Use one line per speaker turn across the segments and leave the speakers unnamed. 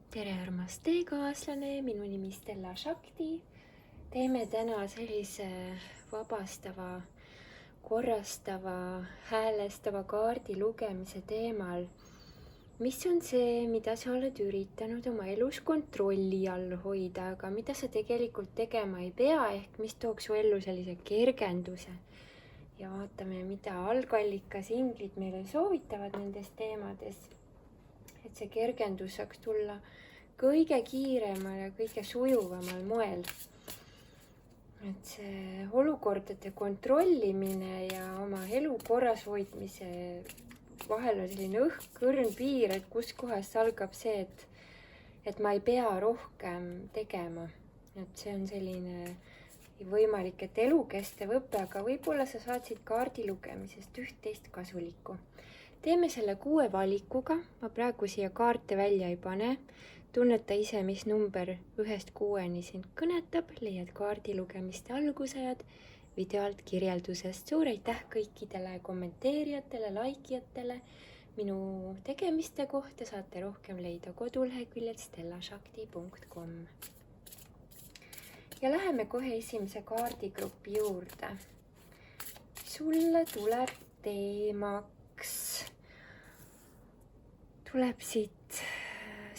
tere, armas teekaaslane, minu nimi Stella Shakti. Teeme täna sellise vabastava, korrastava, häälestava kaardi lugemise teemal. Mis on see, mida sa oled üritanud oma elus kontrolli all hoida, aga mida sa tegelikult tegema ei pea, ehk mis tooks su ellu sellise kergenduse. Ja vaatame, mida algallikas inglid meile soovitavad nendes teemades, et see kergendus saaks tulla kõige kiiremal ja kõige sujuvamal moel. Et see olukordade kontrollimine ja oma elu korras hoidmise vahel on selline õhkõrn piir, et kus kohast algab see, et ma ei pea rohkem tegema. Et see on selline võimalik, et elukestev õpe, aga võib-olla sa saatsid kaardi lugemisest üht-teist kasulikku. Teeme selle 6 valikuga, ma praegu siia kaarte välja ei pane. Tunneta ise, mis number 1-6 sind kõnetab, leiad kaardi lugemiste algusajad video alt kirjeldusest. Suur aitäh kõikidele kommenteerijatele, laikijatele. Minu tegemiste kohta saate rohkem leida koduleheküljelt stellashakti.com. Ja läheme kohe esimese kaardigrupi juurde. Sulle tuleb teemaks. Tuleb siit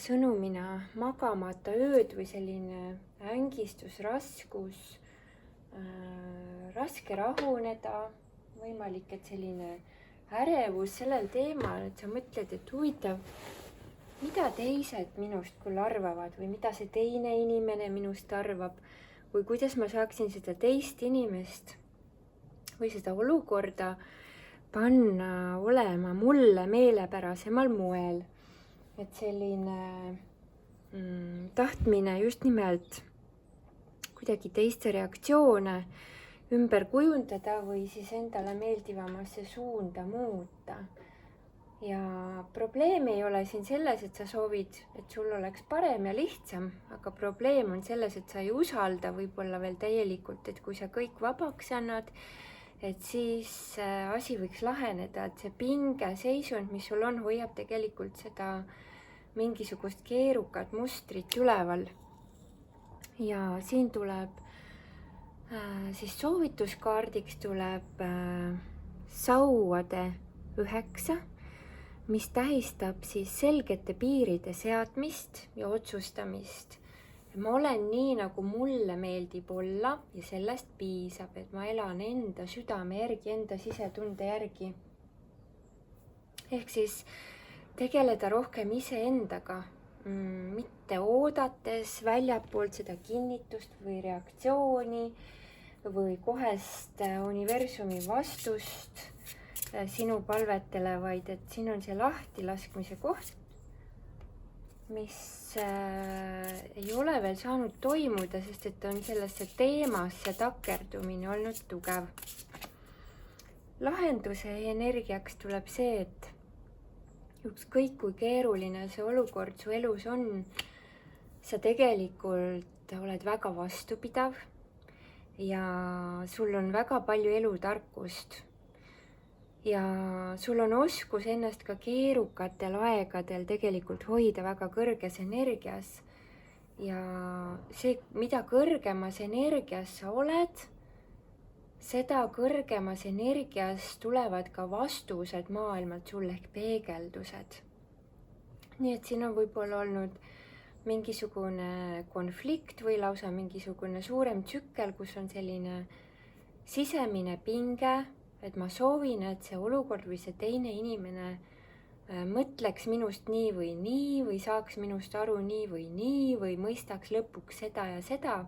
sõnumina magamata ööd või selline ängistus, raskus, raske rahuneda, võimalik, et selline ärevus sellel teemal, et sa mõtled, et huvitav, mida teised minust küll arvavad või mida see teine inimene minust arvab või kuidas ma saaksin seda teist inimest või seda olukorda panna olema mulle meelepärasemal moel. Et selline tahtmine just nimelt kuidagi teiste reaktsioone ümber kujundada või siis endale meeldivamasse suunda muuta. Ja probleem ei ole siin selles, et sa soovid, et sul oleks parem ja lihtsam, aga probleem on selles, et sa ei usalda võib-olla veel täielikult, et kui sa kõik vabaks annad, et siis asi võiks laheneda, et see pinge seisund, mis sul on, hoiab tegelikult seda mingisugust keerukat mustrit üleval. Ja siin tuleb siis soovituskaardiks tuleb sauade 9, mis tähistab siis selgete piiride seadmist ja otsustamist. Ma olen nii, nagu mulle meeldib olla ja sellest piisab, et ma elan enda südame järgi, enda sisetunde järgi. Ehk siis tegeleda rohkem iseendaga, mitte oodates väljapoolt seda kinnitust või reaktsiooni või kohest universumi vastust sinu palvetele, vaid et siin on see lahtilaskmise koht, mis ei ole veel saanud toimuda, sest et on sellesse teemasse takerdumine olnud tugev. Lahenduse energiaks tuleb see, et ükskõik kui keeruline see olukord su elus on, sa tegelikult oled väga vastupidav ja sul on väga palju elutarkust. Ja sul on oskus ennast ka keerukatel aegadel tegelikult hoida väga kõrges energias. Ja see, mida kõrgemas energias sa oled, seda kõrgemas energias tulevad ka vastused maailmalt sulle ehk peegeldused. Nii et siin on võib-olla olnud mingisugune konflikt või lausa mingisugune suurem tsükkel, kus on selline sisemine pinge, et ma soovin, et see olukord või see teine inimene mõtleks minust nii või saaks minust aru nii või mõistaks lõpuks seda ja seda.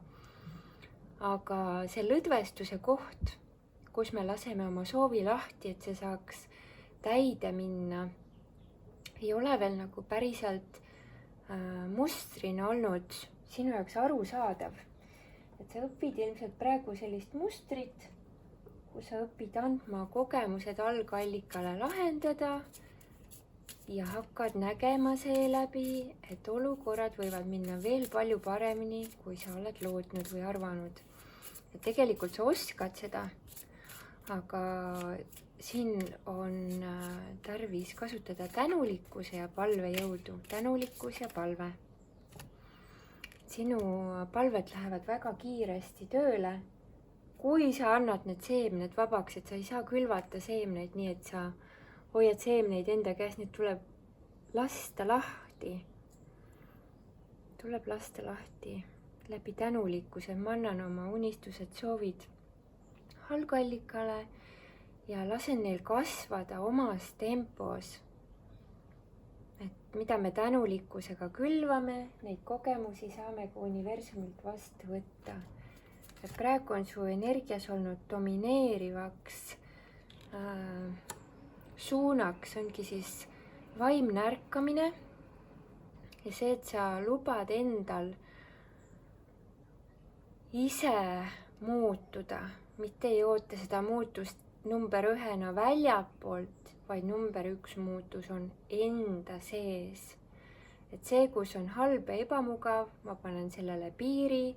Aga see lõdvestuse koht, kus me laseme oma soovi lahti, et see saaks täide minna, ei ole veel nagu päriselt mustrina olnud sinu jaoks arusaadav. Et sa õpid ilmselt praegu sellist mustrit, kus sa õpid andma kogemused algallikale lahendada ja hakkad nägema seeläbi, et olukorrad võivad minna veel palju paremini, kui sa oled lootnud või arvanud. Ja tegelikult sa oskad seda, aga siin on tarvis kasutada tänulikkuse ja palve jõudu. Tänulikkus ja palve. sinu palved lähevad väga kiiresti tööle. Kui sa annad need seemned vabaks, et sa ei saa külvata seemneid nii, et sa hoiad seemneid enda käes, need tuleb lasta lahti. Tuleb lasta lahti läbi tänulikkuse. Ma annan oma unistused, soovid algallikale ja lasen neil kasvada omas tempos. Et mida me tänulikkusega külvame, neid kogemusi saame ka universumilt vastu võtta. Et praegu on su energias olnud domineerivaks suunaks ongi siis vaimne ärkamine ja see, et sa lubad endal ise muutuda, mitte ei oota seda muutust number 1 väljapoolt, vaid number 1 muutus on enda sees. Et see, kus on halb ja ebamugav, ma panen sellele piiri,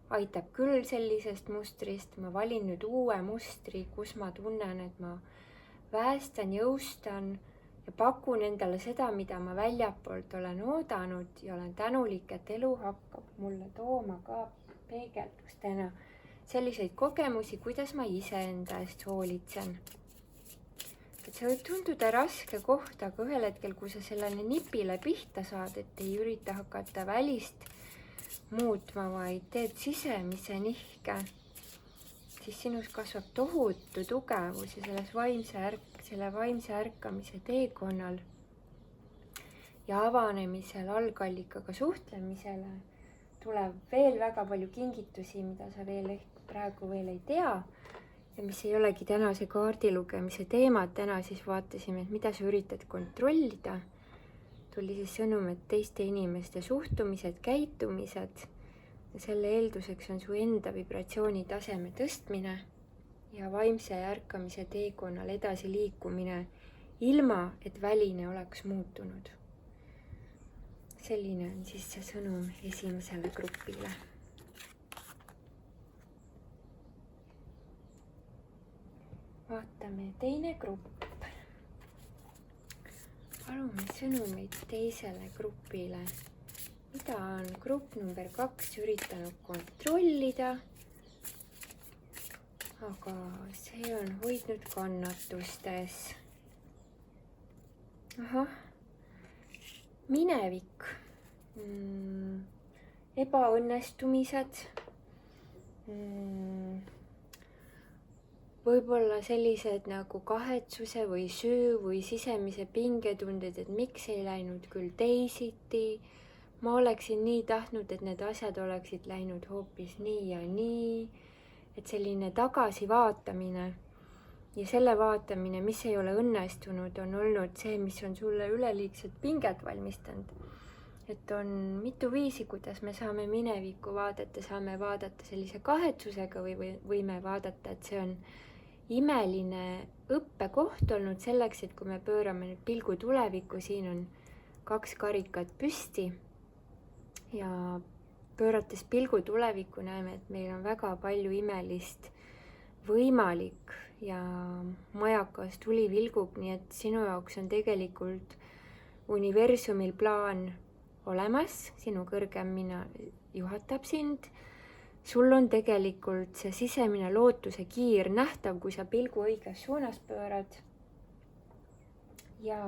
aitab küll sellisest mustrist, ma valin nüüd uue mustri, kus ma tunnen, et ma päästan, jõustan ja pakun endale seda, mida ma väljapoolt olen oodanud ja olen tänulik, et elu hakkab mulle tooma ka peegeldustena selliseid kogemusi, kuidas ma iseenda eest hoolitsen. Et see võib tunduda raske koht, aga ühel hetkel, kui sa sellele nipile pihta saad, et ei ürita hakata välist muutma, vaid teed sisemise nihke, siis sinus kasvab tohutu tugevus ja selle vaimse ärkamise teekonnal ja avanemisel algallikaga suhtlemisele tuleb veel väga palju kingitusi, mida sa veel praegu veel ei tea ja mis ei olegi tänase kaardilugemise teemad. Täna siis vaatasime, et mida sa üritad kontrollida. Tuli siis sõnum, et teiste inimeste suhtumised, käitumised ja selle eelduseks on su enda vibratsiooni taseme tõstmine ja vaimse ärkamise teekonnal edasi liikumine ilma, et väline oleks muutunud. Selline on siis see sõnum esimesele grupile. Vaatame teine grupp. Palume sõnumeid teisele grupile. Mida on grupp number 2 üritanud kontrollida, aga see on hoidnud kannatustes. Ahah, minevik, ebaõnnestumised, võib-olla sellised nagu kahetsuse või süü või sisemise pingetunded, et miks ei läinud küll teisiti. Ma oleksin nii tahtnud, et need asjad oleksid läinud hoopis nii ja nii. Et selline tagasivaatamine ja selle vaatamine, mis ei ole õnnestunud, on olnud see, mis on sulle üleliigset pinget valmistanud. Et on mitu viisi, kuidas me saame minevikku vaadata, saame vaadata sellise kahetsusega või võime vaadata, et see on imeline õppekoht olnud selleks, et kui me pöörame nüüd pilgu tulevikku, siin on 2 karikat püsti ja pöörates pilgu tulevikku näeme, et meil on väga palju imelist võimalik ja majakas tuli vilgub, nii et sinu jaoks on tegelikult universumil plaan olemas, sinu kõrgem mina juhatab sind. Sul on tegelikult see sisemine lootuse kiir nähtav, kui sa pilgu õiges suunas pöörad ja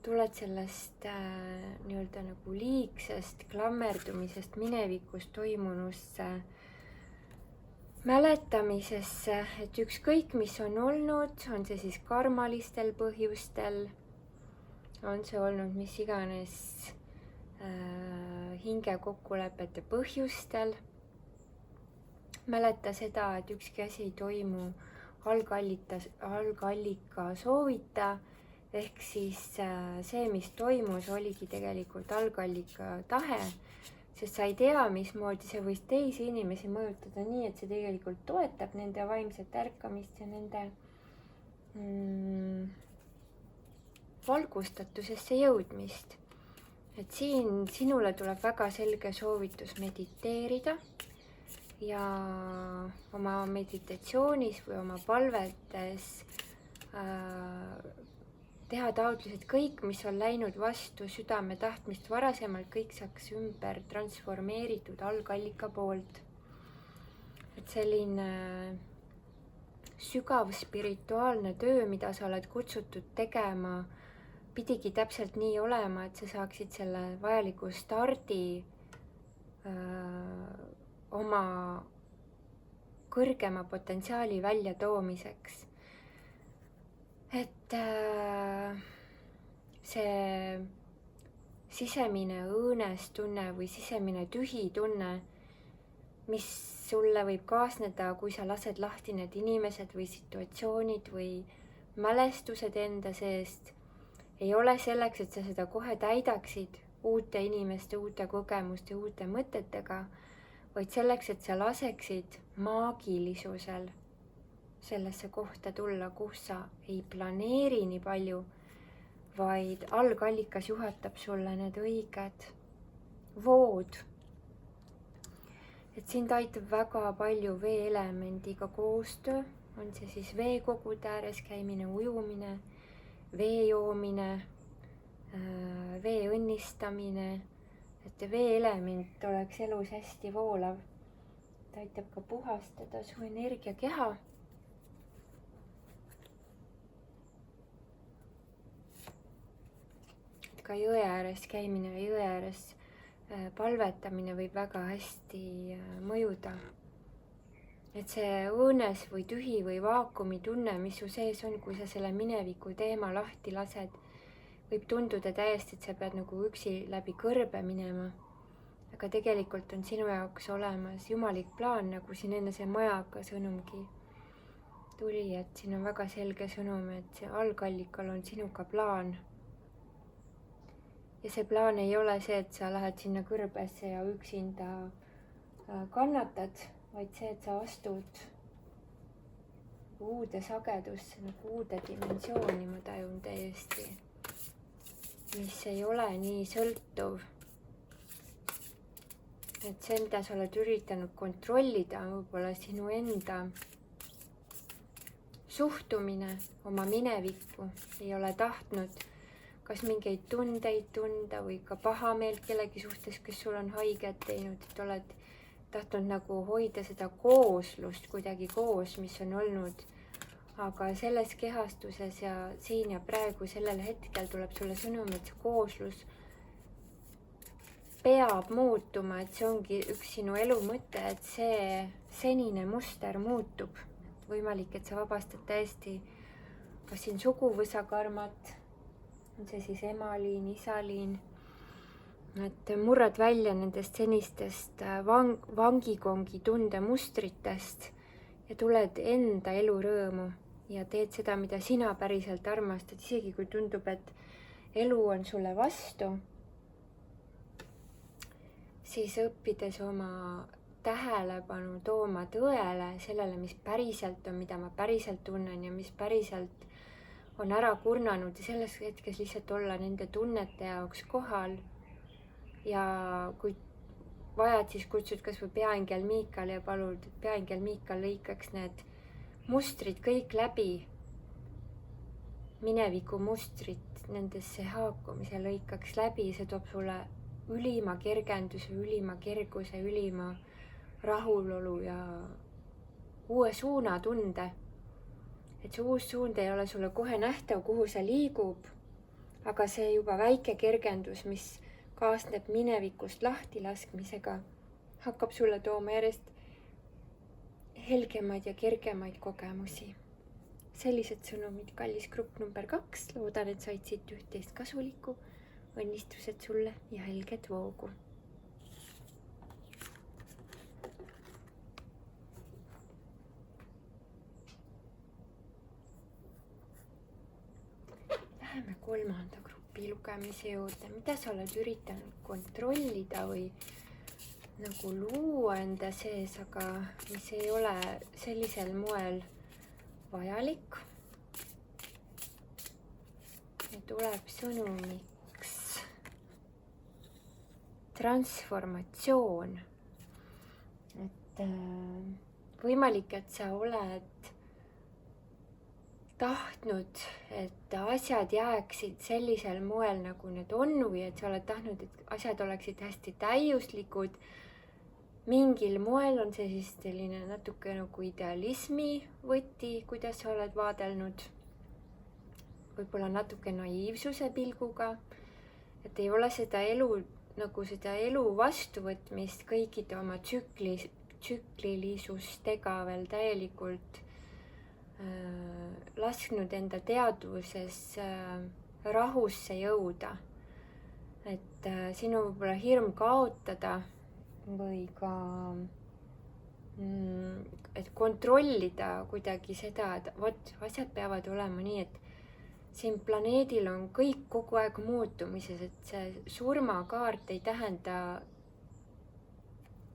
tuled sellest nii-öelda nagu liigsest klammerdumisest minevikust toimunusse mäletamisesse, et ükskõik mis on olnud, on see siis karmalistel põhjustel, on see olnud mis iganes hinge kokkulepete põhjustel. Mäleta seda, et ükski asi ei toimu algallika soovita, ehk siis see, mis toimus, oligi tegelikult algallika tahe, sest sa ei tea, mismoodi see võis teisi inimesi mõjutada nii, et see tegelikult toetab nende vaimset ärkamist ja nende valgustatusesse jõudmist. Et siin sinule tuleb väga selge soovitus mediteerida ja oma meditatsioonis või oma palvetes teha taotlused, kõik, mis on läinud vastu südame tahtmist varasemalt, kõik saaks ümber transformeeritud algallika poolt. Et selline sügav spirituaalne töö, mida sa oled kutsutud tegema, pidigi täpselt nii olema, et sa saaksid selle vajaliku stardi oma kõrgema potentsiaali väljatoomiseks. Et see sisemine õõnestunne või sisemine tühi tunne, mis sulle võib kaasneda, kui sa lased lahti need inimesed või situatsioonid või mälestused enda seest, ei ole selleks, et sa seda kohe täidaksid uute inimeste, uute kogemuste, uute mõtetega, vaid selleks, et sa laseksid maagilisusel sellesse kohta tulla, kus sa ei planeeri nii palju, vaid algallikas juhatab sulle need õiged vood. Et sind aitab väga palju veeelemendiga koostöö, on see siis veekogude ääres käimine, ujumine, vee joomine, vee õnnistamine, et veeelement oleks elus hästi voolav. Ta aitab ka puhastada su energiakeha. Ka jõe ääres käimine ja jõe ääres palvetamine võib väga hästi mõjuda. Et see õõnes või tühi või vaakumi tunne, mis su sees on, kui sa selle mineviku teema lahti lased, võib tunduda täiesti, et sa pead nagu üksi läbi kõrbe minema. Aga tegelikult on sinu jaoks olemas jumalik plaan, nagu siin enne see majaka sõnumgi tuli, et siin on väga selge sõnum, et see algallikal on sinuga plaan. Ja see plaan ei ole see, et sa lähed sinna kõrbesse ja üksinda kannatad, vaid see, et sa astud uude sagedusse, nagu uude dimensiooni, ma tajun täiesti, mis ei ole nii sõltuv. Et see, mida sa oled üritanud kontrollida, võib-olla sinu enda suhtumine oma minevikku, ei ole tahtnud kas mingeid tundeid tunda või ka pahameelt kellegi suhtes, kes sul on haiget teinud, et oled tahtnud nagu hoida seda kooslust kuidagi koos, mis on olnud. Aga selles kehastuses ja siin ja praegu sellel hetkel tuleb sulle sõnum, et see kooslus peab muutuma, et see ongi üks sinu elu mõte, et see senine muster muutub. Võimalik, et sa vabastad täiesti kas siin suguvõsakarmat, on see siis emaliin, isaliin, et murrad välja nendest senistest vangikongi tundemustritest ja tuled enda elurõõmu ja teed seda, mida sina päriselt armastad, isegi kui tundub, et elu on sulle vastu, siis õppides oma tähelepanu tooma tõele, sellele, mis päriselt on, mida ma päriselt tunnen ja mis päriselt on ära kurnanud ja selles hetkes lihtsalt olla nende tunnete jaoks kohal. Ja kui vajad, siis kutsud kas või peaingel Miikal ja palud, et peaingel Miikal lõikaks need mustrid kõik läbi, mineviku mustrid nendesse haakumise lõikaks läbi, see toob sulle ülima kergenduse, ülima kerguse, ülima rahulolu ja uue suunatunde. Et see uus suund ei ole sulle kohe nähtav, kuhu see liigub, aga see juba väike kergendus, mis kaasneb minevikust lahtilaskmisega, hakkab sulle tooma järjest helgemaid ja kergemaid kogemusi. Sellised sõnumid, kallis grupp number 2, loodan, et said siit üht-teist kasulikku, õnnistused sulle ja helget voogu. Läheme kolmanda grupi lugemise juurde, mida sa oled üritanud kontrollida või nagu luua enda sees, aga mis ei ole sellisel moel vajalik. Ja tuleb sõnumiks transformatsioon. Et võimalik, et sa oled tahtnud, et asjad jääksid sellisel moel, nagu need on, või et sa oled tahtnud, et asjad oleksid hästi täiuslikud. Mingil moel on see siis selline natuke nagu idealismi võti, kuidas sa oled vaadelnud. Võib-olla natuke naiivsuse pilguga, et ei ole seda elu vastuvõtmist kõikide oma tsüklilisustega veel täielikult lasknud enda teadvuses rahusse jõuda. Et siin on võib-olla hirm kaotada või ka et kontrollida kuidagi seda, et vot, asjad peavad olema nii, et siin planeedil on kõik kogu aeg muutumises, et see surmakaart ei tähenda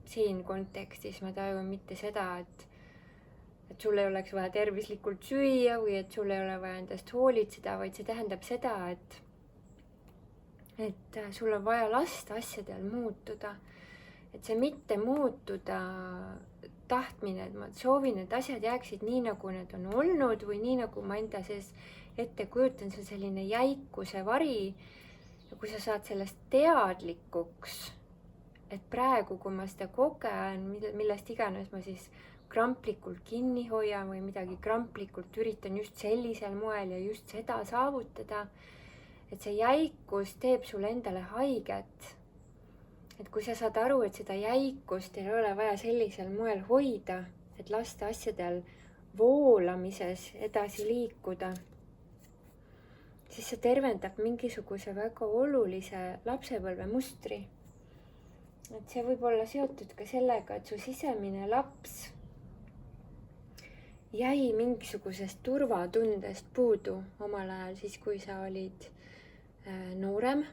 siin kontekstis, ma tajun mitte seda, et sul ei oleks vaja tervislikult süüa või et sul ei ole vaja endast hoolitseda, vaid see tähendab seda, et sul on vaja lasta asjadel muutuda. Et see mitte muutuda tahtmine, et ma soovin, et asjad jääksid nii, nagu need on olnud või nii, nagu ma enda sees ette kujutan, see on selline jäikuse vari. Ja kui sa saad sellest teadlikuks, et praegu, kui ma seda kogen, millest iganes ma siis kramplikult kinni hoian või midagi kramplikult üritan just sellisel moel ja just seda saavutada, et see jäikus teeb sulle endale haiget. Et kui sa saad aru, et seda jäikust ei ole vaja sellisel moel hoida, et lasta asjadel voolamises edasi liikuda, siis see tervendab mingisuguse väga olulise lapsepõlve mustri. Et see võib olla seotud ka sellega, et su sisemine laps jäi mingisugusest turvatundest puudu omal ajal siis, kui sa olid noorem.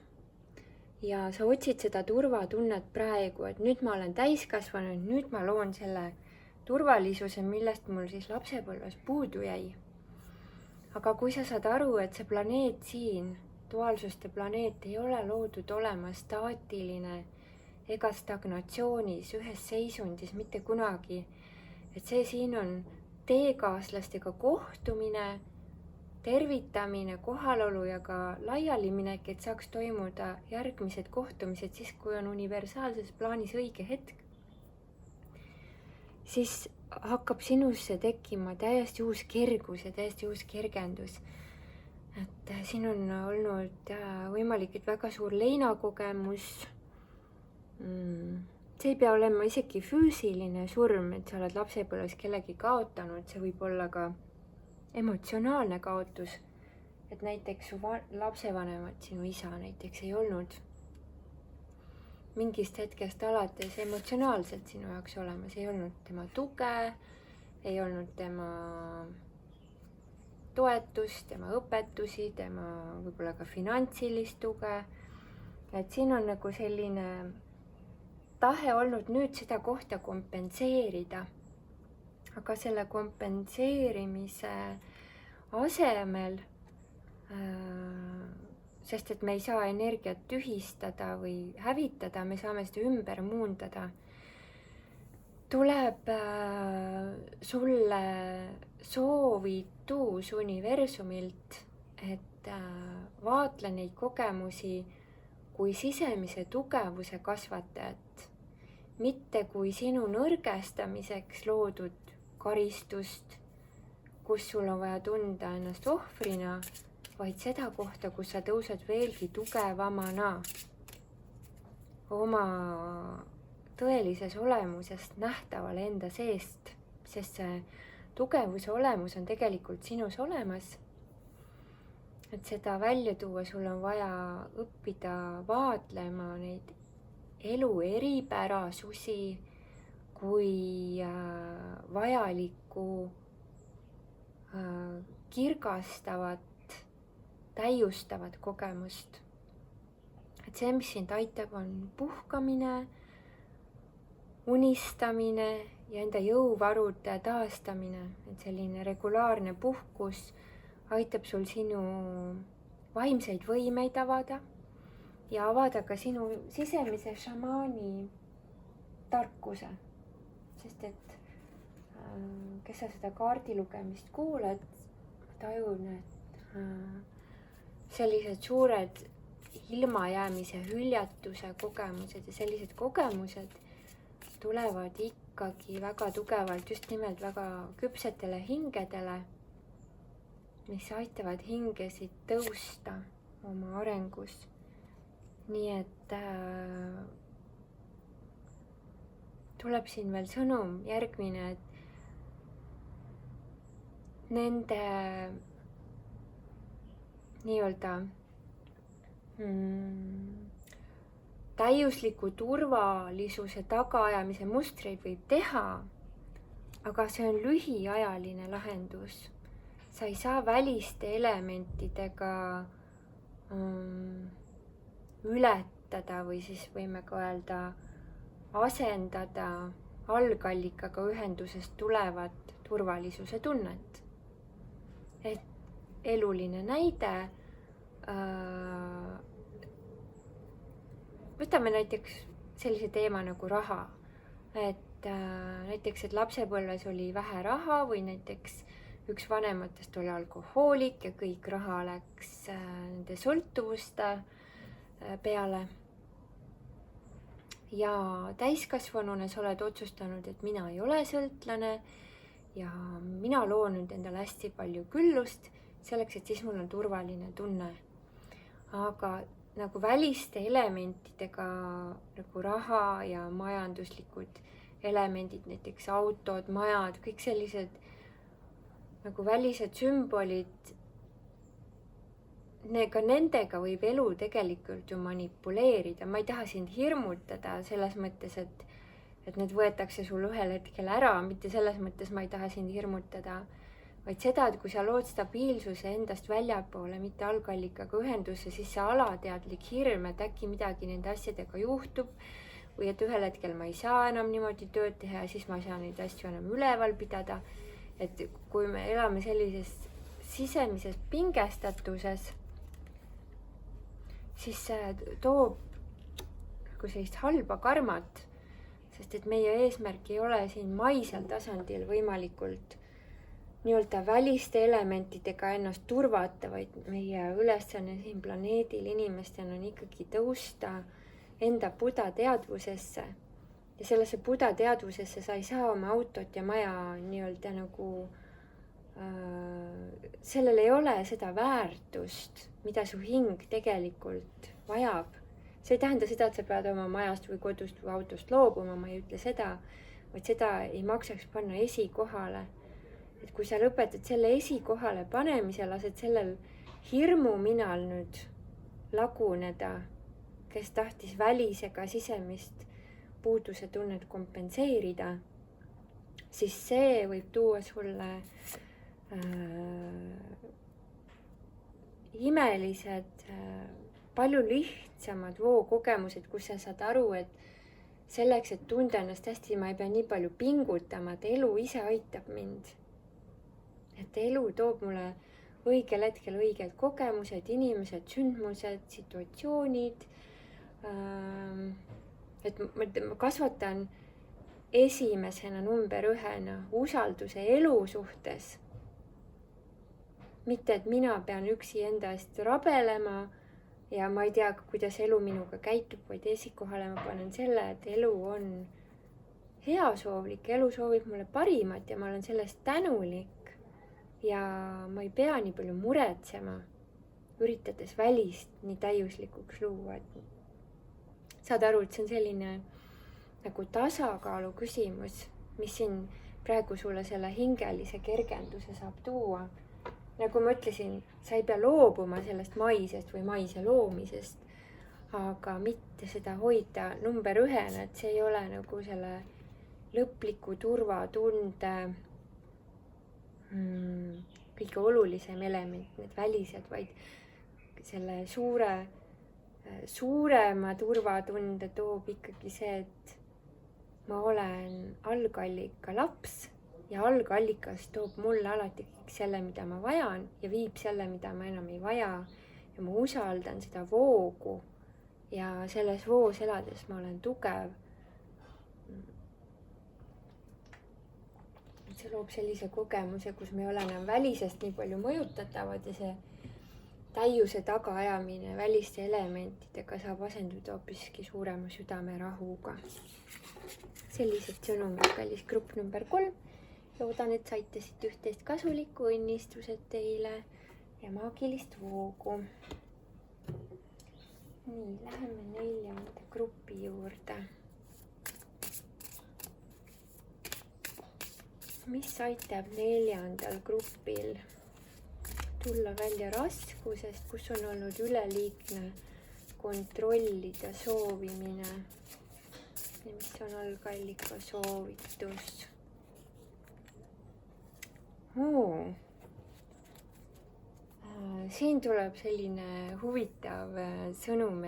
Ja sa otsid seda turvatunnet praegu, et nüüd ma olen täiskasvanud, nüüd ma loon selle turvalisuse, millest mul siis lapsepõlves puudu jäi. Aga kui sa saad aru, et see planeet siin, duaalsuste planeet, ei ole loodud olema staatiline ega stagnatsioonis, ühes seisundis mitte kunagi, et see siin on teekaaslastega kohtumine, tervitamine, kohalolu ja ka laialiminek, et saaks toimuda järgmised kohtumised siis, kui on universaalses plaanis õige hetk, siis hakkab sinusse tekkima täiesti uus kergus ja täiesti uus kergendus. Et siin on olnud võimalik, et väga suur leinakogemus. See ei pea olema isegi füüsiline surm, et sa oled lapsepõlves kellegi kaotanud, see võib olla ka emotsionaalne kaotus, et näiteks su lapsevanemad, sinu isa näiteks ei olnud mingist hetkest alates emotsionaalselt sinu jaoks olemas, ei olnud tema tuge, ei olnud tema toetust, tema õpetusi, tema võib-olla ka finantsilist tuge. Et siin on nagu selline tahe olnud nüüd seda kohta kompenseerida. Aga selle kompenseerimise asemel, sest et me ei saa energiat tühistada või hävitada, me saame seda ümber muundada, tuleb sulle soovitus universumilt, et vaatle neid kogemusi kui sisemise tugevuse kasvatajat, mitte kui sinu nõrgestamiseks loodud karistust, kus sul on vaja tunda ennast ohvrina, vaid seda kohta, kus sa tõused veelgi tugevamana oma tõelises olemusest nähtavale enda seest, sest see tugevuse olemus on tegelikult sinus olemas. Et seda välja tuua, sul on vaja õppida vaatlema neid elu eripärasusi kui vajalikku kirgastavat, täiustavat kogemust. Et see, mis sind aitab, on puhkamine, unistamine ja enda jõuvarude taastamine. Et selline regulaarne puhkus aitab sul sinu vaimseid võimeid avada ja avada ka sinu sisemise šamaani tarkuse. Sest et kes sa seda kaardi lugemist kuulad, tajun, et sellised suured ilmajäämise, hüljatuse kogemused ja sellised kogemused tulevad ikkagi väga tugevalt just nimelt väga küpsetele hingedele, mis aitavad hingesid tõusta oma arengus. Nii et tuleb siin veel sõnum järgmine, et nende nii-öelda täiusliku turvalisuse tagaajamise mustreid võib teha, aga see on lühiajaline lahendus. Sa ei saa väliste elementidega ületada või siis võime ka öelda asendada algallikaga ühendusest tulevat turvalisuse tunnet. Et eluline näide, võtame näiteks sellise teema nagu raha. Et näiteks, et lapsepõlves oli vähe raha või näiteks üks vanematest oli alkohoolik ja kõik raha läks nende sõltuvuste peale. Ja täiskasvanuna sa oled otsustanud, et mina ei ole sõltlane ja mina loon nüüd endale hästi palju küllust selleks, et siis mul on turvaline tunne. Aga nagu väliste elementidega nagu raha ja majanduslikud elemendid, näiteks autod, majad, kõik sellised nagu välised sümbolid, ka nendega võib elu tegelikult ju manipuleerida. Ma ei taha sind hirmutada selles mõttes, et need võetakse sul ühel hetkel ära, mitte selles mõttes ma ei taha sind hirmutada, vaid seda, et kui sa lood stabiilsuse endast väljapoole, mitte algallikaga ühendusse, siis see alateadlik hirm, et äkki midagi nende asjadega juhtub või et ühel hetkel ma ei saa enam niimoodi tööd teha ja siis ma ei saa neid asju enam üleval pidada. Et kui me elame sellises sisemises pingestatuses, siis see toob nagu sellist halba karmat, sest et meie eesmärk ei ole siin maisel tasandil võimalikult nii-öelda väliste elementidega ennast turvata, vaid meie ülesanne siin planeedil inimestena on ikkagi tõusta enda Buddha teadvusesse. Ja sellesse Buddha teadvusesse sa ei saa oma autot ja maja nii-öelda nagu, sellel ei ole seda väärtust, mida su hing tegelikult vajab. See ei tähenda seda, et sa pead oma majast või kodust või autost loobuma, ma ei ütle seda, vaid seda ei maksaks panna esikohale. Et kui sa lõpetad selle esikohale panemise, lased sellel hirmuminal nüüd laguneda, kes tahtis välisega sisemist puuduse tunnet kompenseerida, siis see võib tuua sulle imelised, palju lihtsamad vookogemused, kus sa saad aru, et selleks, et tunda ennast hästi, ma ei pea nii palju pingutama, et elu ise aitab mind. Et elu toob mulle õigel hetkel õiged kogemused, inimesed, sündmused, situatsioonid. Et ma kasvatan esimesena number 1 usalduse elu suhtes. Mitte, et mina pean üksi enda eest rabelema ja ma ei tea, kuidas elu minuga käitub, vaid esikohale ma panen selle, et elu on heasoovlik, elu soovib mulle parimat ja ma olen sellest tänulik ja ma ei pea nii palju muretsema, üritades välist nii täiuslikuks luua. Saad aru, et see on selline nagu tasakaalu küsimus, mis siin praegu sulle selle hingelise kergenduse saab tuua. Nagu ma ütlesin, sa ei pea loobuma sellest maisest või maise loomisest, aga mitte seda hoida number 1, et see ei ole nagu selle lõpliku turvatunde kõige olulisem element, need välised, vaid selle suurema turvatunde toob ikkagi see, et ma olen algallika laps ja algallikas toob mulle alati kõik selle, mida ma vajan ja viib selle, mida ma enam ei vaja. Ja ma usaldan seda voogu ja selles voos elades ma olen tugev. et see loob sellise kogemuse, kus me ei ole enam välisest nii palju mõjutatavad ja see täiuse tagaajamine väliste elementidega saab asenduda hoopiski suurema südamerahuga. Sellised sõnumid, kallis grupp number 3. Loodan, et saite siit üht-teist kasulikku, õnnistused teile ja maagilist voogu. Nii, läheme 4. grupi juurde. Mis aitab 4. grupil tulla välja raskusest, kus on olnud üleliigne kontrollida soovimine ja mis on algallika soovitus? Siin tuleb selline huvitav sõnum,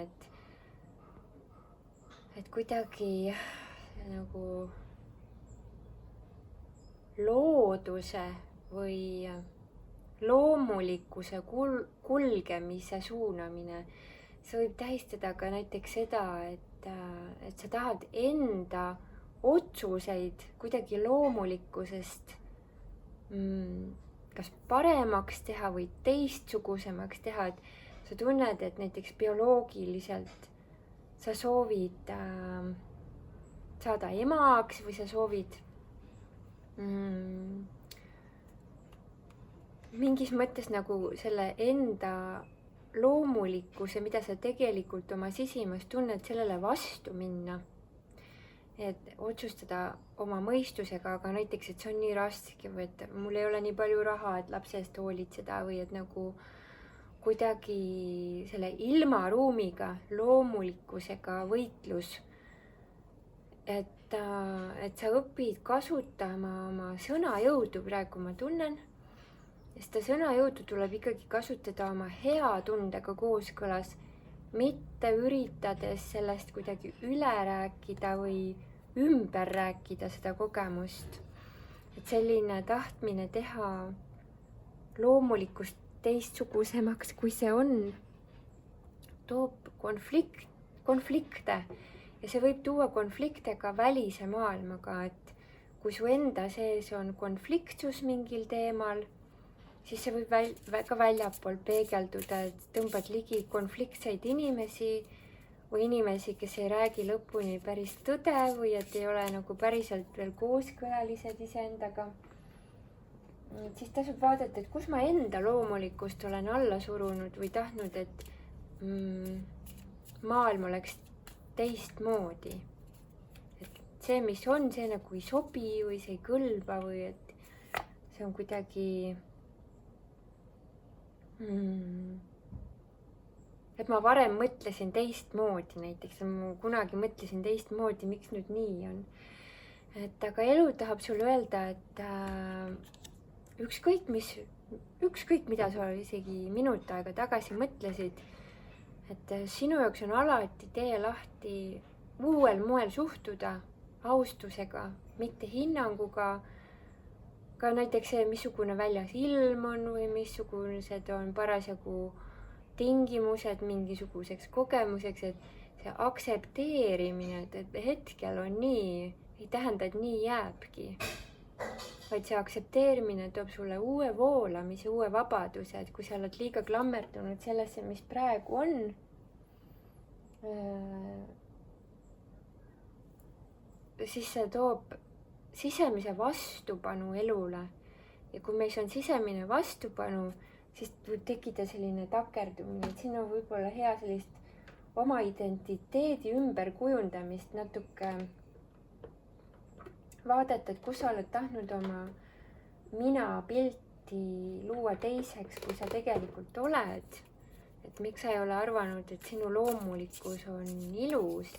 et kuidagi nagu looduse või loomulikkuse kulgemise suunamine. See võib tähistada ka näiteks seda, et sa tahad enda otsuseid kuidagi loomulikkusest kas paremaks teha või teistsugusemaks teha, et sa tunned, et näiteks bioloogiliselt sa soovid saada emaks või sa soovid mingis mõttes nagu selle enda loomulikkuse, mida sa tegelikult oma sisimas tunned, sellele vastu minna. Et otsustada oma mõistusega, aga näiteks, et see on nii raske või et mul ei ole nii palju raha, et lapse eest hoolitseda või et nagu kuidagi selle ilmaruumiga, loomulikkusega võitlus. Et sa õpid kasutama oma sõnajõudu, praegu ma tunnen. Ja seda sõnajõudu tuleb ikkagi kasutada oma hea tundega kooskõlas, mitte üritades sellest kuidagi üle rääkida või ümber rääkida seda kogemust. Et selline tahtmine teha loomulikkust teistsugusemaks, kui see on, toob konflikte. Ja see võib tuua konflikte ka välise maailmaga, et kui su enda sees on konfliktsus mingil teemal, siis see võib väga väljapool peegelduda, et tõmbad ligi konfliktseid inimesi või inimesi, kes ei räägi lõpuni päris tõde või et ei ole nagu päriselt veel kooskõlalised iseendaga. Siis tasub vaadata, et kus ma enda loomulikkust olen alla surunud või tahtnud, et maailm oleks teistmoodi. Et see, mis on, see nagu ei sobi või see ei kõlba või et see on kuidagi et ma varem mõtlesin teistmoodi näiteks, ma kunagi mõtlesin teistmoodi, miks nüüd nii on. Et aga elu tahab sulle öelda, et ükskõik mida sa isegi minut aega tagasi mõtlesid, et sinu jaoks on alati tee lahti uuel moel suhtuda austusega, mitte hinnanguga. Ka näiteks see, missugune väljas ilm on või missugused on parasjagu tingimused mingisuguseks kogemuseks, et see aktsepteerimine, et hetkel on nii, ei tähenda, et nii jääbki. Vaid see aktsepteerimine toob sulle uue voolamise, uue vabaduse, et kui sa oled liiga klammerdunud sellesse, mis praegu on, siis see toob sisemise vastupanu elule. Ja kui meis on sisemine vastupanu, siis võib tekkida selline takerdumine, et siin on võib-olla hea sellist oma identiteedi ümberkujundamist natuke vaadata, et kus sa oled tahtnud oma mina pilti luua teiseks, kui sa tegelikult oled. Et miks sa ei ole arvanud, et sinu loomulikkus on ilus.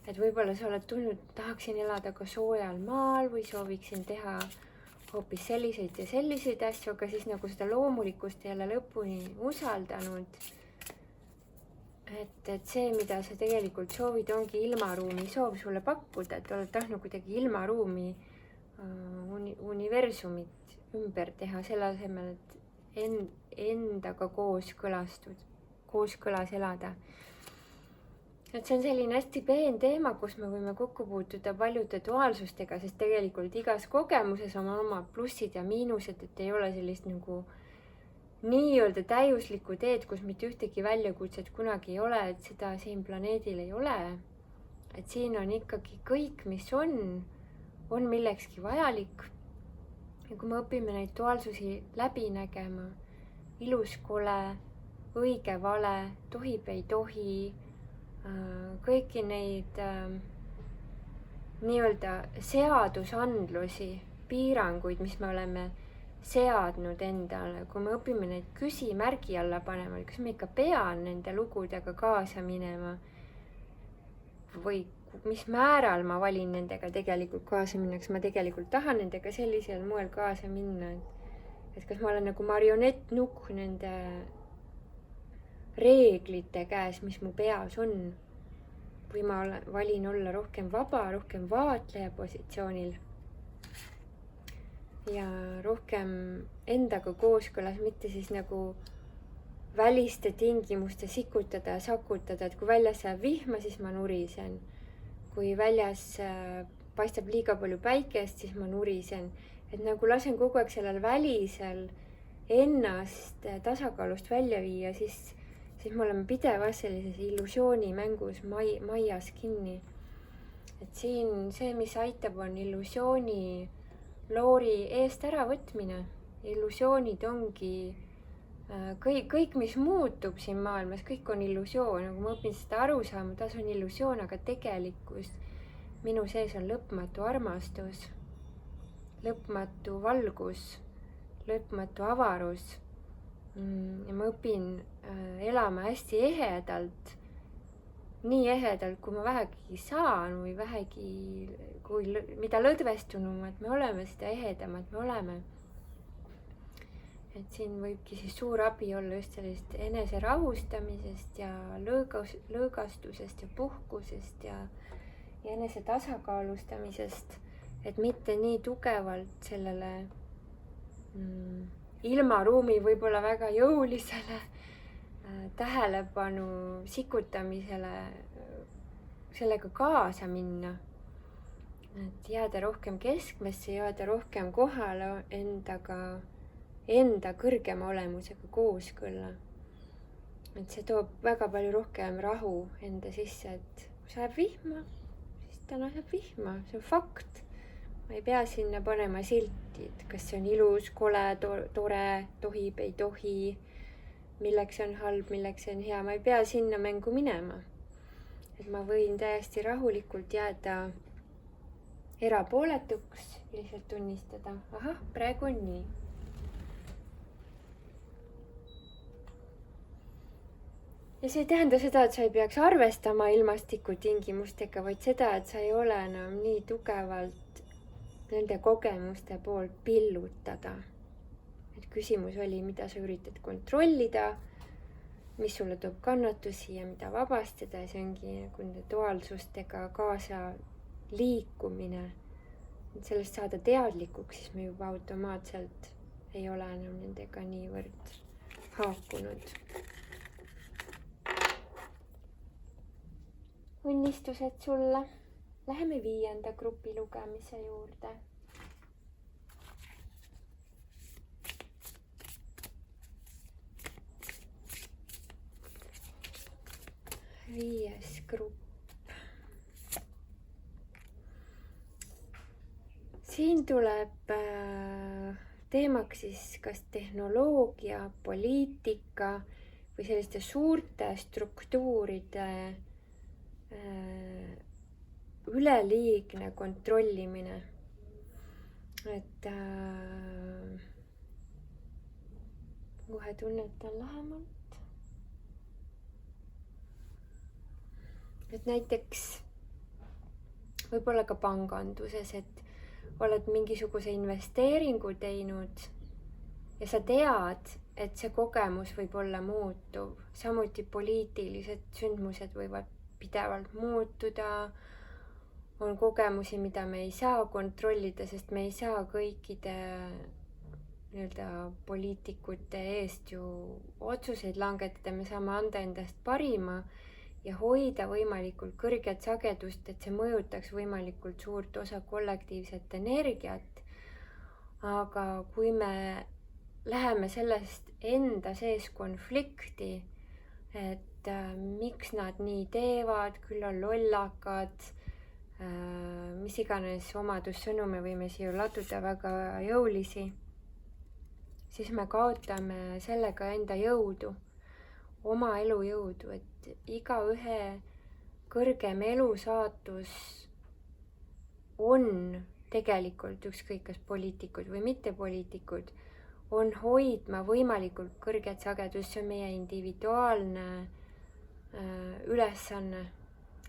Et võib-olla sa oled tulnud, tahaksin elada ka soojal maal või sooviksin teha hoopis selliseid ja selliseid asju, aga siis nagu seda loomulikkust ei ole lõpuni usaldanud. Et see, mida sa tegelikult soovid, ongi ilmaruumi soov sulle pakkuda, et oled tahtnud kuidagi ilmaruumi universumit ümber teha, selle asemel, et endaga kooskõlas elada. et see on selline hästi peen teema, kus me võime kokku puutuda paljude duaalsustega, sest tegelikult igas kogemuses on omad plussid ja miinused, et ei ole sellist nagu nii-öelda täiuslikku teed, kus mitte ühtegi väljakutset kunagi ei ole, et seda siin planeedil ei ole. Et siin on ikkagi kõik, mis on millekski vajalik. Ja kui me õpime neid duaalsusi läbi nägema, ilus, kole, õige, vale, tohib, ei tohi, kõiki neid nii-öelda seadusandlusi, piiranguid, mis me oleme seadnud endale, kui me õpime neid küsimärgi alla panema, kas ma ikka pean nende lugudega kaasa minema või mis määral ma valin nendega tegelikult kaasa minna, kas ma tegelikult tahan nendega sellisel moel kaasa minna, et kas ma olen nagu marionettnukk nende reeglite käes, mis mu peas on, või ma valin olla rohkem vaba, rohkem vaatleja positsioonil ja rohkem endaga kooskõlas, mitte siis nagu väliste tingimuste sikutada ja sakutada, et kui väljas sajab vihma, siis ma nurisen. Kui väljas paistab liiga palju päikest, siis ma nurisen. Et nagu lasen kogu aeg sellel välisel ennast tasakaalust välja viia, siis me oleme pidevas sellises illusioonimängus maias kinni. Et siin see, mis aitab, on illusiooni loori eest äravõtmine. Illusioonid ongi kõik, mis muutub siin maailmas, kõik on illusioon. Kui ma õpin seda aru saama, ta on illusioon, aga tegelikkus minu sees on lõpmatu armastus, lõpmatu valgus, lõpmatu avarus. Ja ma õpin elama hästi ehedalt, nii ehedalt, kui ma vähegi saan või vähegi, mida lõdvestunumad me oleme, seda ehedamad me oleme. Et siin võibki siis suur abi olla just sellist enese rahustamisest ja lõõgastusest ja puhkusest ja enese tasakaalustamisest, et mitte nii tugevalt sellele ilmaruumi võib-olla väga jõulisele tähelepanu sikutamisele, sellega kaasa minna. Et jääda rohkem keskmesse, jääda rohkem kohale enda kõrgema olemusega kooskõlla. Et see toob väga palju rohkem rahu enda sisse, et kui sajab vihma, siis täna sajab vihma, see on fakt. Ma ei pea sinna panema silti, et kas see on ilus, kole, tore, tohib, ei tohi, milleks on halb, milleks on hea. Ma ei pea sinna mängu minema. Et ma võin täiesti rahulikult jääda erapooletuks, lihtsalt tunnistada, ahah, praegu on nii. Ja see ei tähenda seda, et sa ei peaks arvestama ilmastikutingimustega, vaid seda, et sa ei ole enam nii tugevalt nende kogemuste poolt pillutada. Et küsimus oli, mida sa üritad kontrollida, mis sulle toob kannatusi ja mida vabastada. Ja see ongi nagu nende duaalsustega kaasa liikumine. Et sellest saada teadlikuks, siis me juba automaatselt ei ole enam nendega niivõrd haakunud. Õnnistused sulle. Läheme 5. grupi lugemise juurde. Viies grupp. Siin tuleb teemaks siis kas tehnoloogia, poliitika või selliste suurte struktuuride üleliigne kontrollimine. Et kohe tunnetan lähemalt. Et näiteks võib-olla ka panganduses, et oled mingisuguse investeeringu teinud ja sa tead, et see kogemus võib olla muutuv. Samuti poliitilised sündmused võivad pidevalt muutuda. On kogemusi, mida me ei saa kontrollida, sest me ei saa kõikide nii-öelda poliitikute eest ju otsuseid langetada. Me saame anda endast parima ja hoida võimalikult kõrget sagedust, et see mõjutaks võimalikult suurt osa kollektiivset energiat. Aga kui me läheme sellest enda sees konflikti, et miks nad nii teevad, küll on lollakad, mis iganes omadussõnu me võime siia laduda väga jõulisi, siis me kaotame sellega enda jõudu, oma elujõudu, et igaühe kõrgem elusaatus on tegelikult, ükskõik kas poliitikud või mittepoliitikud, on hoidma võimalikult kõrget sagedust, see on meie individuaalne ülesanne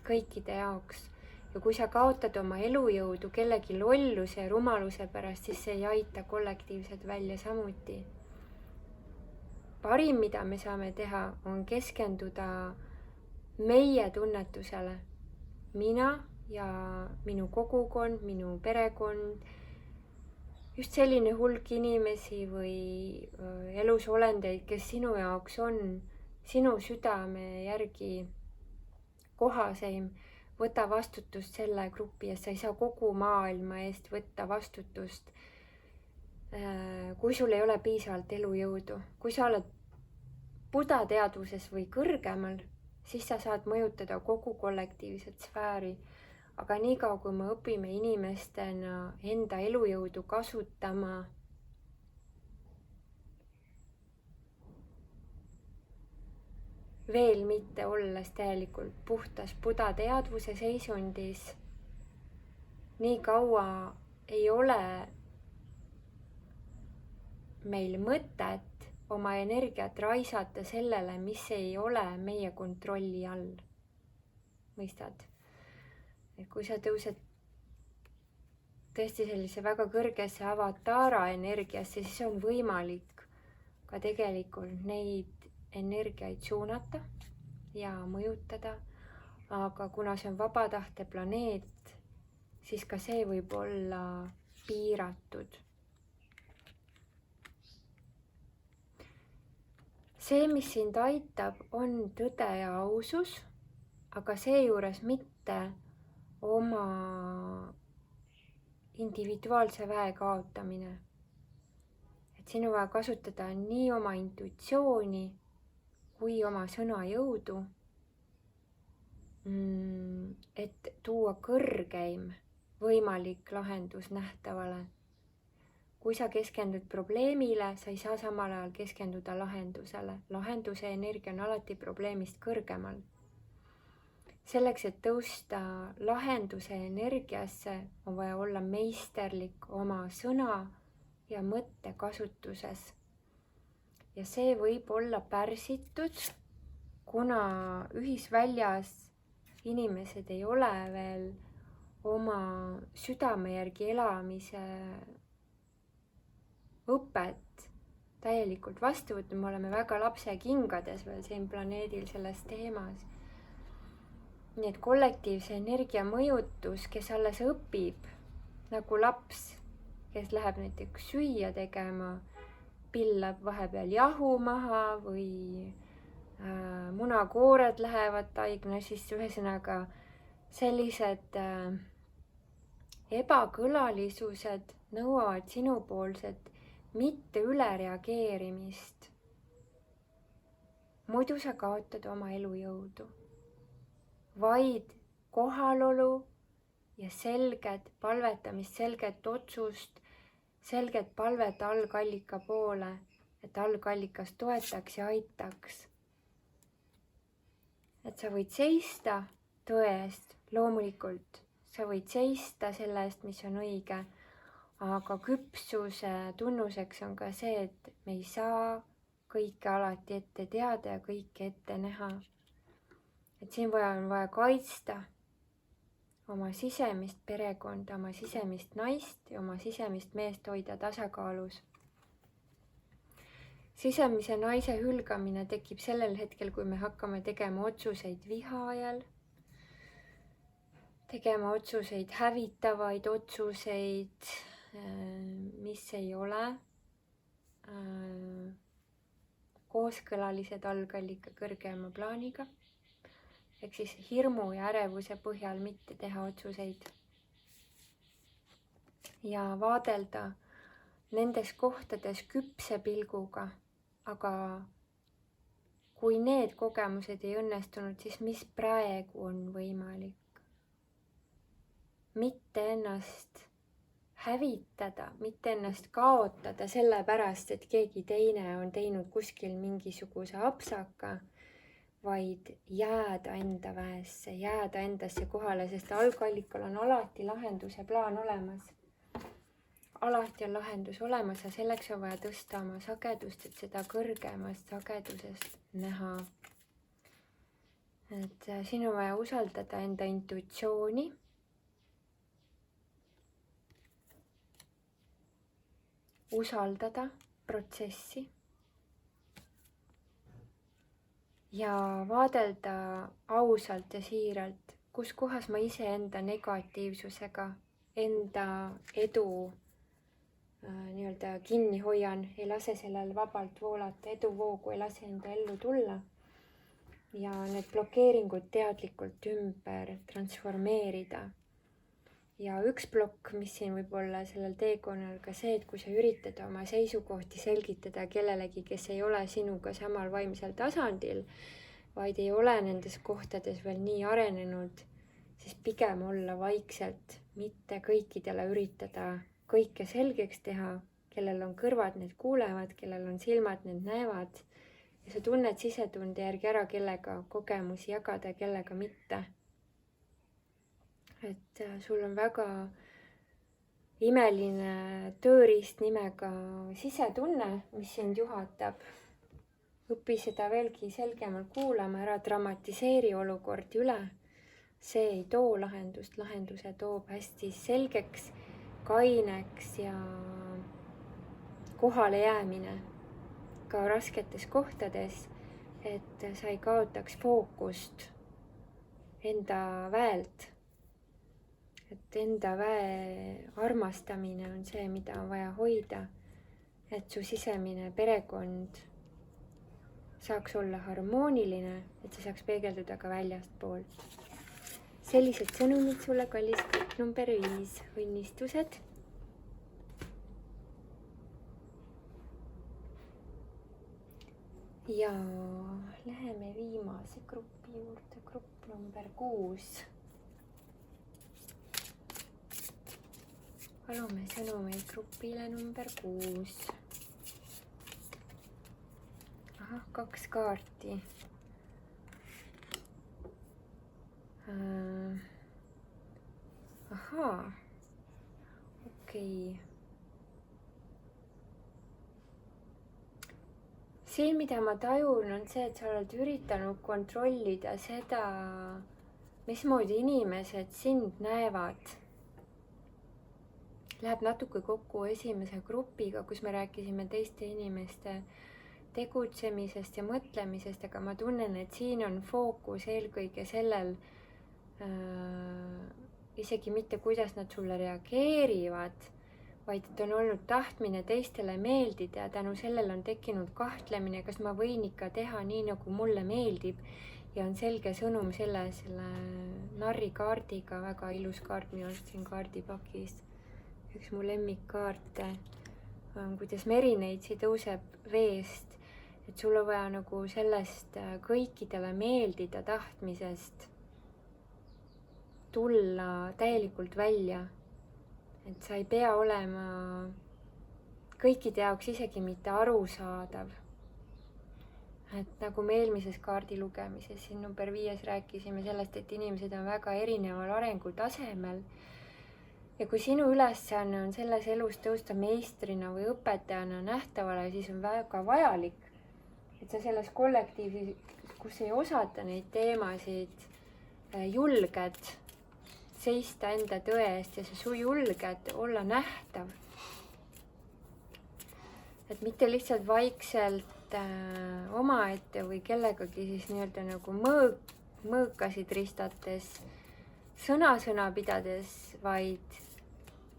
kõikide jaoks. Ja kui sa kaotad oma elujõudu kellegi lolluse ja rumaluse pärast, siis see ei aita kollektiivselt välja samuti. Parim, mida me saame teha, on keskenduda meie tunnetusele. Mina ja minu kogukond, minu perekond, just selline hulk inimesi või elusolendeid, kes sinu jaoks on sinu südame järgi kohaseim, võta vastutust selle grupi eest, sa ei saa kogu maailma eest võtta vastutust, kui sul ei ole piisavalt elujõudu. Kui sa oled Buda teadvuses või kõrgemal, siis sa saad mõjutada kogu kollektiivset sfääri. Aga niikaua, kui me õpime inimestena enda elujõudu kasutama veel mitte olles täielikult puhtas Buda teadvuse seisundis, nii kaua ei ole meil mõtet oma energiat raisata sellele, mis ei ole meie kontrolli all. Mõistad? Et kui sa tõused tõesti sellise väga kõrgesse avatara energiasse, siis on võimalik ka tegelikult neid energiaid suunata ja mõjutada, aga kuna see on vabatahte planeet, siis ka see võib olla piiratud. See, mis sind aitab, on tõde ja ausus, aga seejuures mitte oma individuaalse väe kaotamine. Et sinu vaja kasutada nii oma intuitsiooni kui oma sõnajõudu, et tuua kõrgeim võimalik lahendus nähtavale. Kui sa keskendud probleemile, sa ei saa samal ajal keskenduda lahendusele. Lahenduse energia on alati probleemist kõrgemal. Selleks, et tõusta lahenduse energiasse, on vaja olla meisterlik oma sõna ja mõtte kasutuses. Ja see võib olla pärsitud, kuna ühisväljas inimesed ei ole veel oma südame järgi elamise õpet täielikult vastu võtnud. Me oleme väga lapse kingades veel siin planeedil selles teemas. Nii et kollektiivse energia mõjutus, kes alles õpib, nagu laps, kes läheb näiteks süüa tegema, pillab vahepeal jahu maha või munakoored lähevad taigna, siis ühesõnaga sellised ebakõlalisused nõuavad sinupoolset mitte ülereageerimist. Muidu sa kaotad oma elujõudu, vaid kohalolu ja selget palvetamist, selget otsust, selget palvet algallika poole, et algallikas toetaks ja aitaks. Et sa võid seista tõe eest, loomulikult, sa võid seista selle eest, mis on õige, aga küpsuse tunnuseks on ka see, et me ei saa kõike alati ette teada ja kõike ette näha. Et siin on vaja kaitsta oma sisemist perekonda, oma sisemist naist ja oma sisemist meest hoida tasakaalus. Sisemise naise hülgamine tekib sellel hetkel, kui me hakkame tegema otsuseid viha ajal, tegema otsuseid, hävitavaid otsuseid, mis ei ole kooskõlalised algallika kõrgema plaaniga. ehk siis hirmu ja ärevuse põhjal mitte teha otsuseid. Ja vaadelda nendes kohtades küpse pilguga, aga kui need kogemused ei õnnestunud, siis mis praegu on võimalik? Mitte ennast hävitada, mitte ennast kaotada sellepärast, et keegi teine on teinud kuskil mingisuguse apsaka, vaid jääda enda väesse, jääda endasse kohale, sest algallikal on alati lahenduse plaan olemas. Alati on lahendus olemas ja selleks on vaja tõsta oma sagedust, et seda kõrgemast sagedusest näha. Et siin on vaja usaldada enda intuitsiooni. Usaldada protsessi. Ja vaadelda ausalt ja siiralt, kus kohas ma iseenda negatiivsusega, enda edu nii-öelda kinni hoian, ei lase sellel vabalt voolata, eduvoogu ei lase enda ellu tulla. Ja need blokeeringud teadlikult ümber transformeerida. Ja üks plokk, mis siin võib olla sellel teekonnal ka see, et kui sa üritad oma seisukohti selgitada kellelegi, kes ei ole sinuga samal vaimsel tasandil, vaid ei ole nendes kohtades veel nii arenenud, siis pigem olla vaikselt, mitte kõikidele üritada kõike selgeks teha, kellel on kõrvad, need kuulevad, kellel on silmad, need näevad. Ja sa tunned sisetunde järgi ära, kellega kogemusi jagada ja kellega mitte. Et sul on väga imeline tööriist nimega sisetunne, mis sind juhatab. Õpi seda veelgi selgemalt kuulama, ära dramatiseeri olukordi üle. See ei too lahendust, lahenduse toob hästi selgeks, kaineks ja kohale jäämine ka rasketes kohtades, et sa ei kaotaks fookust enda väelt. Et enda väe armastamine on see, mida on vaja hoida, et su sisemine perekond saaks olla harmooniline, et see saaks peegelduda ka väljastpoolt. Sellised sõnumid sulle, kallis kõik number 5, õnnistused. Ja läheme viimase grupi juurde, grupp number 6. Palume sõnumeid grupile number 6. Ahah, 2 kaarti. Ahaa, okei. Siin, mida ma tajun, on see, et sa oled üritanud kontrollida seda, mismoodi inimesed sind näevad. Läheb natuke kokku esimese grupiga, kus me rääkisime teiste inimeste tegutsemisest ja mõtlemisest, aga ma tunnen, et siin on fookus eelkõige sellel, isegi mitte kuidas nad sulle reageerivad, vaid et on olnud tahtmine teistele meeldida ja tänu sellele on tekkinud kahtlemine, kas ma võin ikka teha nii, nagu mulle meeldib. Ja on selge sõnum selle narrikaardiga, väga ilus kaart minu arust siin kaardipakis. Üks mu lemmikkaarte on, kuidas merineitsi tõuseb veest, et sul on vaja nagu sellest kõikidele meeldida tahtmisest tulla täielikult välja. Et sa ei pea olema kõikide jaoks isegi mitte arusaadav. Et nagu me eelmises kaardi lugemises, siin number 5 rääkisime sellest, et inimesed on väga erineval arengutasemel. Ja kui sinu ülesanne on selles elus tõusta meistrina või õpetajana nähtavale, siis on väga vajalik, et sa selles kollektiivis, kus ei osata neid teemasid, julged seista enda tõe eest ja sa julged olla nähtav. Et mitte lihtsalt vaikselt omaette või kellegagi siis nii-öelda nagu mõõkasid ristates, sõna pidades, vaid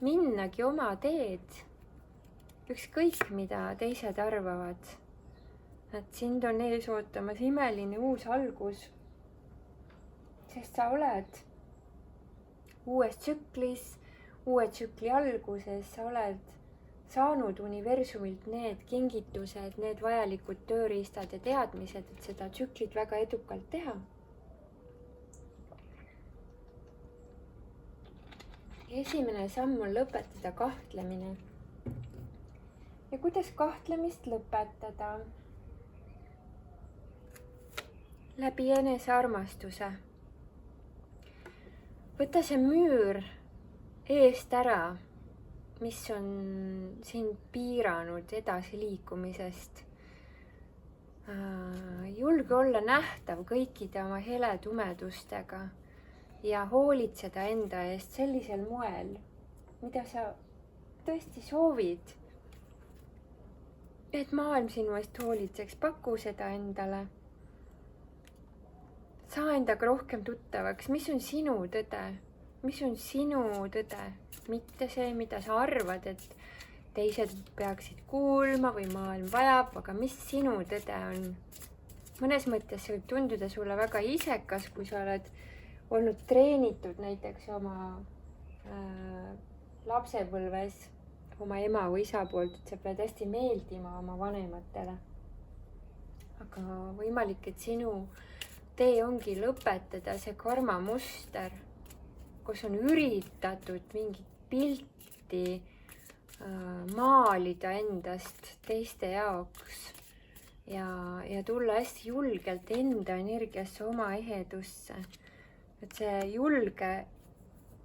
minnagi oma teed, ükskõik mida teised arvavad. Et sind on ees ootamas imeline uus algus. sest sa oled uues tsüklis, uue tsükli alguses, sa oled saanud universumilt need kingitused, need vajalikud tööriistad ja teadmised, et seda tsüklit väga edukalt teha. Esimene samm on lõpetada kahtlemine. Ja kuidas kahtlemist lõpetada? Läbi enesearmastuse. Võta see müür eest ära, mis on sind piiranud edasiliikumisest. Julge olla nähtav kõikide oma heletumedustega ja hoolitseda enda eest sellisel moel, mida sa tõesti soovid, et maailm sinu eest hoolitseks. Paku seda endale. Saa endaga rohkem tuttavaks, mis on sinu tõde, mis on sinu tõde, mitte see, mida sa arvad, et teised peaksid kuulma või maailm vajab, aga mis sinu tõde on. Mõnes mõttes see võib tunduda sulle väga isekas, kui sa oled olnud treenitud näiteks oma lapsepõlves oma ema või isa poolt, et sa pead hästi meeldima oma vanematele. Aga võimalik, et sinu tee ongi lõpetada see karmamuster, kus on üritatud mingit pilti maalida endast teiste jaoks ja tulla hästi julgelt enda energiasse, oma ehedusse. Et see julge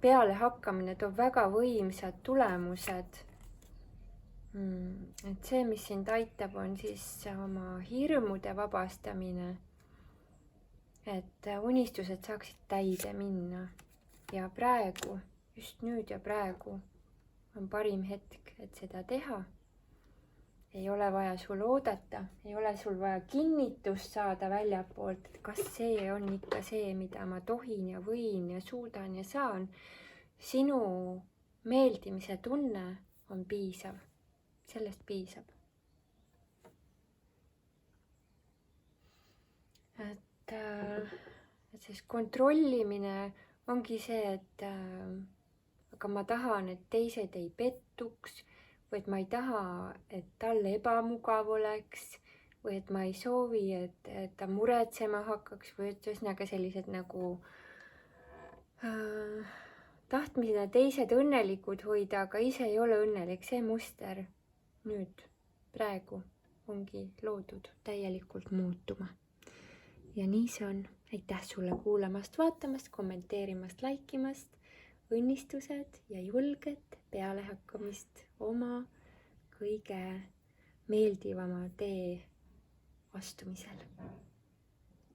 pealehakkamine toob väga võimsad tulemused. Et see, mis sind aitab, on siis oma hirmude vabastamine, et unistused saaksid täide minna. Ja praegu, just nüüd ja praegu on parim hetk, et seda teha. Ei ole vaja sul oodata, ei ole sul vaja kinnitust saada väljapoolt, et kas see on ikka see, mida ma tohin ja võin ja suudan ja saan. Sinu meeldimise tunne on piisav, sellest piisab. Et siis kontrollimine ongi see, et aga ma tahan, et teised ei pettuks, või et ma ei taha, et talle ebamugav oleks, või et ma ei soovi, et ta muretsema hakkaks, või et ühesõnaga sellised nagu tahtmisena teised õnnelikud hoida, aga ise ei ole õnnelik. See muster nüüd, praegu ongi loodud täielikult muutuma. Ja nii see on. Aitäh sulle kuulamast, vaatamast, kommenteerimast, laikimast, õnnistused ja julget pealehakkamist oma kõige meeldivama tee astumisel.